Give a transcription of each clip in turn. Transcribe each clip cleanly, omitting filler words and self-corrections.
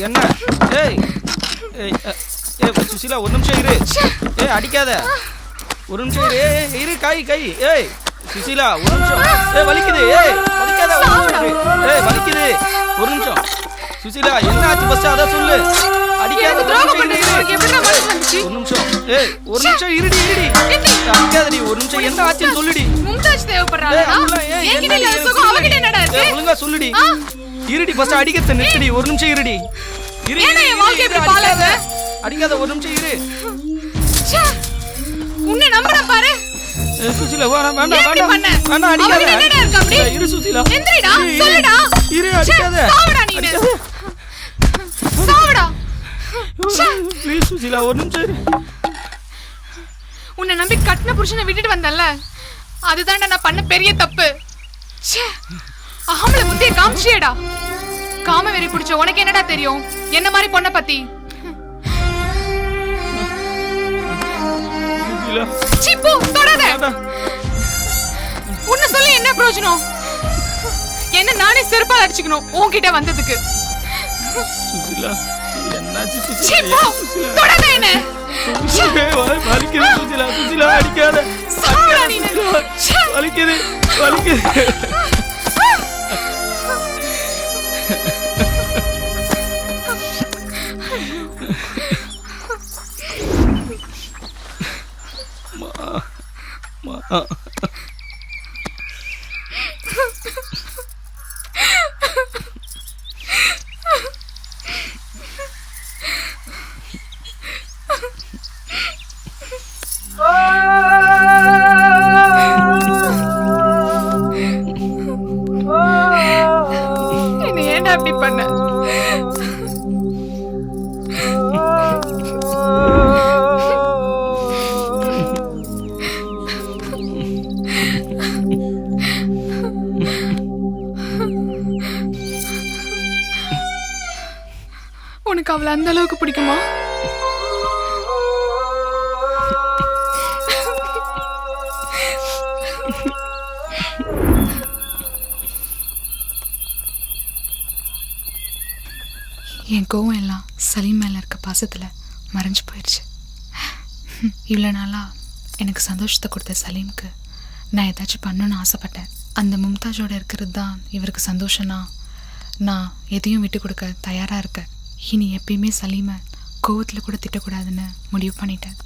என்ன? ஏய் ஏய் சுசிலா ஒரு நிமிஷம் இரு. ஏய் அடிக்காத, ஒரு நிமிஷம் இரு. இரு கை. ஏய் சுசிலா ஒரு நிமிஷம். வலிக்குது. வலிக்காத, ஒரு நிமிஷம் இரு. வலிக்குது, ஒரு நிமிஷம். சுசிலா என்ன ஆச்சு ஃபர்ஸ்ட் அத சொல்லு. அடிக்காத, ஒரு நிமிஷம். ஒரு நிமிஷம் இருடி. அடிக்காதடி, ஒரு நிமிஷம். என்ன ஆச்சுன்னு சொல்லுடி. மும்தாஜ் தேவப்படுறாளா? என்கிட்ட இல்ல சுகம், அவகிட்ட என்னடா இருக்கு? ஒழுங்கா சொல்லுடி. இருடி ஃபர்ஸ்ட் அடிக்கிறத நிறுத்துடி. ஒரு நிமிஷம் இருடி. ஏன்னா என் வாழ்க்கை இப்படி பாலாத? அடிக்காத, ஒரு நிமிஷம் இரு. உன்னை நம்பறேன் பாரு. சுசிலா வேண்டாம் அடிக்காத. என்னடா இருக்கு அப்படி? இரு சுசிலா. எந்திரிடா, சொல்லுடா. இரு அடிக்காத. சாவடா நீ. சாவடா. ப்ளீஸ் சுசிலா ஒரு நிமிஷம் இரு. உன்னை நம்பி கட்டின புருஷனை விட்டுட்டு வந்தல்ல, அதுதான்டா நான் பண்ண பெரிய தப்பு. ஆம்பளை புத்தியை காமிச்சியேடா. காம வெறி பிடிச்ச உனக்கு என்னடா தெரியும் என்ன மாதிரி பொண்ணை பத்தி? சிப்பு தொடாத. உன்னை சொல்லி என்ன பிரயோஜனம்? என்ன நானே செருப்பால் அடிச்சுக்கணும் உன்கிட்ட வந்ததுக்கு. சுசிலா என்னாச்சு? சிப்பு தொடாத என்ன. வலிக்குது சுசிலா அடிக்காத. சாவடா நீ. வலிக்குது. என்ன ஏன்டா அப்படி பண்ண? உனக்கு அவளை அந்த அளவுக்கு பிடிக்குமா? என் கோவம் எல்லாம் சலீம் மேல இருக்க பாசத்துல மறைஞ்சு போயிடுச்சு. இவ்வளோ நாளா எனக்கு சந்தோஷத்தை கொடுத்த சலீமுக்கு நான் ஏதாச்சும் பண்ணணும்னு ஆசைப்பட்டேன். அந்த மும்தாஜோட இருக்கிறது தான் இவருக்கு சந்தோஷம்னா நான் எதையும் விட்டு கொடுக்க தயாராக இருக்கேன். இனி எப்பயுமே சலீமை கோவத்தில் கூட திட்டக்கூடாதுன்னு முடிவு பண்ணிட்டேன்.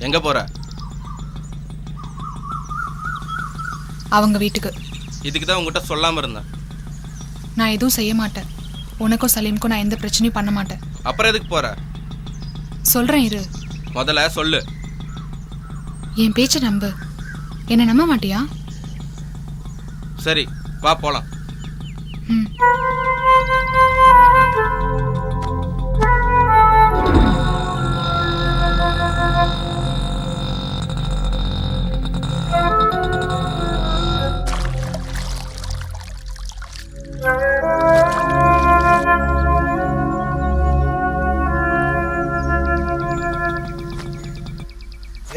எங்க போற? அவங்க வீட்டுக்கு. இதுக்கு தான் உங்ககிட்ட சொல்லாம இருந்தேன். நான் எதுவும் செய்ய மாட்டேன். உனக்கும் சலீமுக்கும் நான் எந்த பிரச்சனையும் பண்ண மாட்டேன். அப்புறம் எதுக்கு போற? சொல்றேன் இரு. முதல்ல சொல்லு. என் பேச்சை நம்பு. என்ன நம்ப மாட்டியா? சரி வா போலாம்.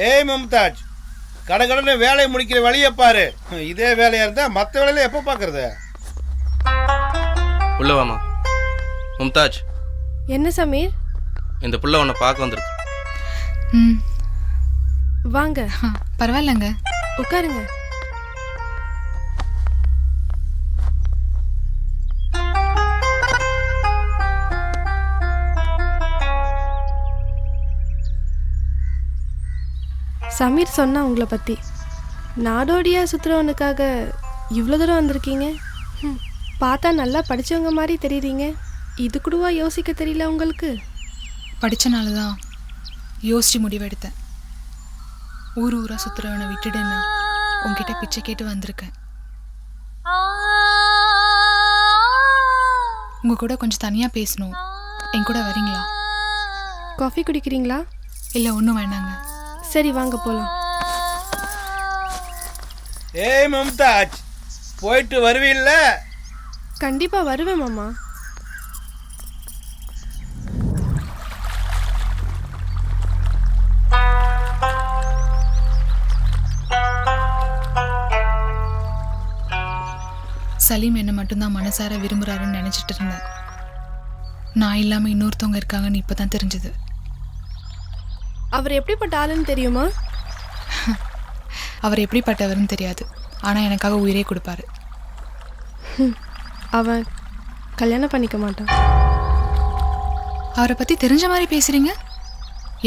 ஏய் மும்தாஜ், கடகடன்னு வேலையை முடிக்கிற வழியை பாரு. இதே வேலையா இருந்தா மற்ற வேலையில எப்போ பாக்குறது? உள்ள வாமா. மும்தாஜ். என்ன சமீர்? இந்த புள்ள உன்னை பார்க்க வந்திருக்கு. வாங்க. பரவாயில்லங்க, உட்காருங்க. சமீர் சொன்னா உங்களை பற்றி. நாடோடியா சுற்றுறவனுக்காக இவ்வளோ தூரம் வந்திருக்கீங்க. பார்த்தா நல்லா படித்தவங்க மாதிரி தெரியுறீங்க. இது கூடவா யோசிக்க தெரியல உங்களுக்கு? படித்தனால தான் யோசித்து முடிவெடுத்தேன். ஊராக சுற்றுறவனை விட்டுடுன்னு உங்ககிட்ட பிச்சை கேட்டு வந்திருக்கேன். உங்கள் கூட கொஞ்சம் தனியாக பேசணும். என் கூட வரீங்களா? காஃபி குடிக்கிறீங்களா? இல்லை, ஒன்றும் வேண்டாங்க. சரி வாங்க போகலாம். ஏய் மும்தாஜ், போயிட்டு வருவீல்ல? கண்டிப்பாக வருவேன் மாமா. சலீம் என்னை மட்டும்தான் மனசார விரும்புகிறாருன்னு நினச்சிட்டு இருந்தேன். நான் இல்லாமல் இன்னொருத்தவங்க இருக்காங்கன்னு இப்போ தான் தெரிஞ்சுது. அவர் எப்படிப்பட்ட ஆளுன்னு தெரியுமா? அவர் எப்படிப்பட்டவர்னு தெரியாது, ஆனால் எனக்காக உயிரே கொடுப்பாரு. அவன் கல்யாணம் பண்ணிக்க மாட்டான். அவரை பற்றி தெரிஞ்ச மாதிரி பேசுகிறீங்க.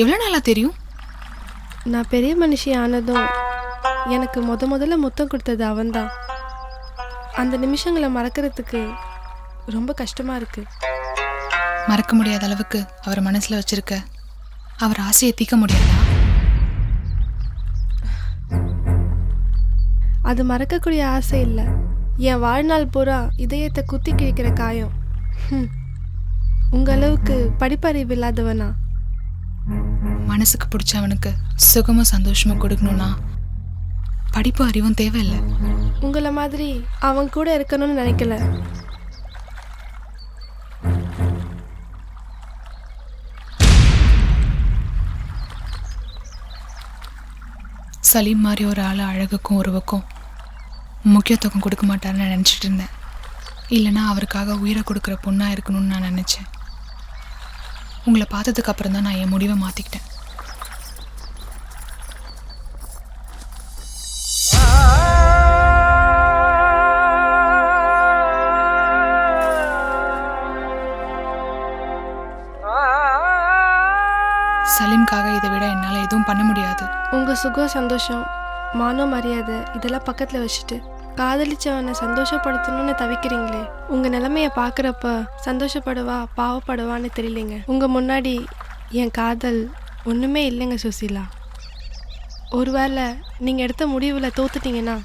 எவ்வளோ நாளாக தெரியும்? நான் பெரிய மனுஷி ஆனதும் எனக்கு முதல்ல முத்தம் கொடுத்தது அவன்தான். அந்த நிமிஷங்களை மறக்கிறதுக்கு ரொம்ப கஷ்டமாக இருக்குது. மறக்க முடியாத அளவுக்கு அவர் மனசில் வச்சிருக்க அவர் ஆசையை தீர்க்க முடியாதா? அது மறக்கக்கூடிய ஆசை இல்லை, என் வாழ்நாள் பூரா இதயத்தை குத்தி கிழிக்கிற காயம். உங்கள் அளவுக்கு படிப்பறிவு இல்லாதவனா? மனசுக்கு பிடிச்சவனுக்கு சுகமும் சந்தோஷமும் கொடுக்கணும்னா படிப்பு அறிவும் தேவையில்லை. உங்களை மாதிரி அவன் கூட இருக்கணும்னு நினைக்கல. சலீம் மாதிரி ஒரு ஆள் அழகுக்கும் உருவுக்கும் முக்கியத்துவம் கொடுக்க மாட்டாருன்னு நினச்சிட்டு இருந்தேன். இல்லைனா அவருக்காக உயிரை கொடுக்குற பொண்ணாக இருக்கணும்னு நான் நினச்சேன். உங்களை பார்த்ததுக்கு அப்புறம் தான் நான் என் முடிவை மாற்றிக்கிட்டேன். சலீம்காக இதை விட என்னால் எதுவும் பண்ண முடியாது. உங்கள் சுகம் சந்தோஷம் மானம் மரியாதை இதெல்லாம் பக்கத்தில் வச்சுட்டு காதலிச்சவனை சந்தோஷப்படுத்தணும்னு தவிக்கிறீங்களே. உங்கள் நிலைமையை பார்க்குறப்ப சந்தோஷப்படுவா பாவப்படுவான்னு தெரியலைங்க. உங்கள் முன்னாடி என் காதல் ஒன்றுமே இல்லைங்க சுசீலா. ஒருவேளை நீங்கள் எடுத்த முடிவில் தோத்துட்டீங்கன்னா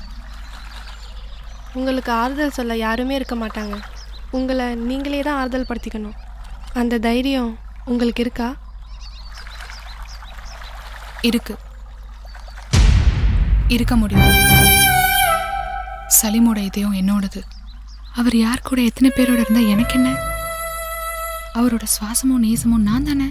உங்களுக்கு ஆறுதல் சொல்ல யாருமே இருக்க மாட்டாங்க. உங்களை நீங்களே தான் ஆறுதல் படுத்திக்கணும். அந்த தைரியம் உங்களுக்கு இருக்கா? இருக்க முடியும். சலீமோட இதயம் என்னோடது. அவர் யார் கூட எத்தனை பேரோட இருந்தா எனக்கு என்ன? அவரோட சுவாசமும் நேசமும் நான் தானே.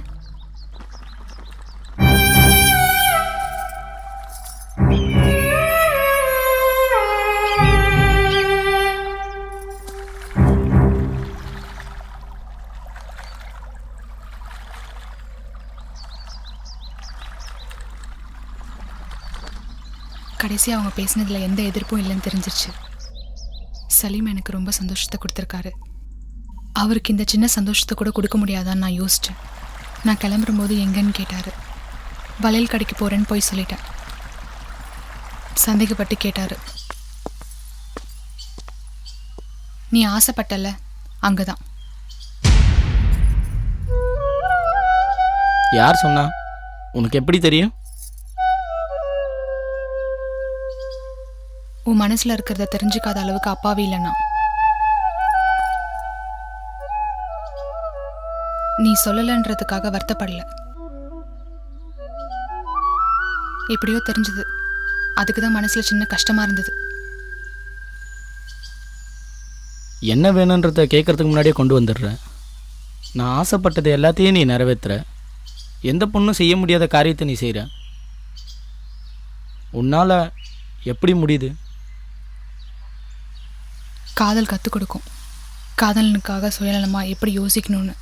கடைசியாக அவங்க பேசினதில் எந்த எதிர்ப்பும் இல்லைன்னு தெரிஞ்சிருச்சு. சலீம் எனக்கு ரொம்ப சந்தோஷத்தை கொடுத்துருக்காரு. அவருக்கு இந்த சின்ன சந்தோஷத்தை கூட கொடுக்க முடியாதான்னு நான் யோசித்தேன். நான் கிளம்பும்போது எங்கன்னு கேட்டார். வளையல் கடைக்கு போகிறேன்னு போய் சொல்லிட்டேன். சந்தேகப்பட்டு கேட்டார். நீ ஆசைப்பட்டல அங்கே தான். யார் சொன்னா? உனக்கு எப்படி தெரியும்? உன் மனசில் இருக்கிறத தெரிஞ்சுக்காத அளவுக்கு அப்பாவி இல்லைண்ணா. நீ சொல்லலைன்றதுக்காக வருத்தப்படல. எப்படியோ தெரிஞ்சது. அதுக்கு தான் மனசில் சின்ன கஷ்டமாக இருந்தது. என்ன வேணுன்றத கேட்கறதுக்கு முன்னாடியே கொண்டு வந்துடுறேன். நான் ஆசைப்பட்டது எல்லாத்தையும் நீ நிறைவேற்றுற. எந்த பொண்ணும் செய்ய முடியாத காரியத்தை நீ செய்கிற. உன்னால் எப்படி முடியுது? காதல் கற்றுக் கொடுக்கும் காதலனுக்காக சுயநலமாக எப்படி யோசிக்கணும்னு.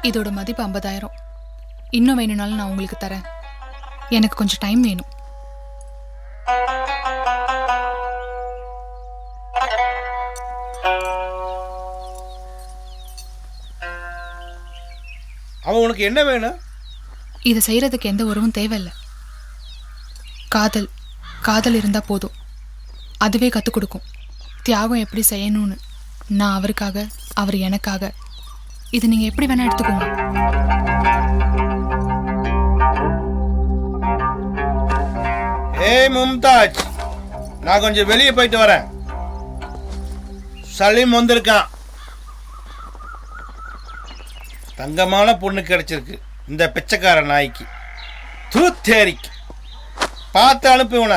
இதோட மதிப்பு 50,000. இன்னும் வேணும்னாலும் நான் உங்களுக்கு தரேன். எனக்கு கொஞ்சம் டைம் வேணும். அவன் உனக்கு என்ன வேணும்? இதை செய்யறதுக்கு எந்த உறவும் தேவையில்லை. காதல் இருந்தா போதும். அதுவே கற்றுக் கொடுக்கும். தியாகம் எப்படி செய்யணும்னு. நான் அவருக்காக, அவர் எனக்காக. இது நீங்கள் எப்படி வேணால் எடுத்துக்கோங்க. ஏய் மும்தாஜ், நான் கொஞ்சம் வெளியே போயிட்டு வரேன். சலீம் வந்திருக்கான். தங்கமான பொண்ணு கிடைச்சிருக்கு இந்த பிச்சைக்கார நாய்க்கு. தூத்தேரிக்கு பார்த்து அனுப்பி உன.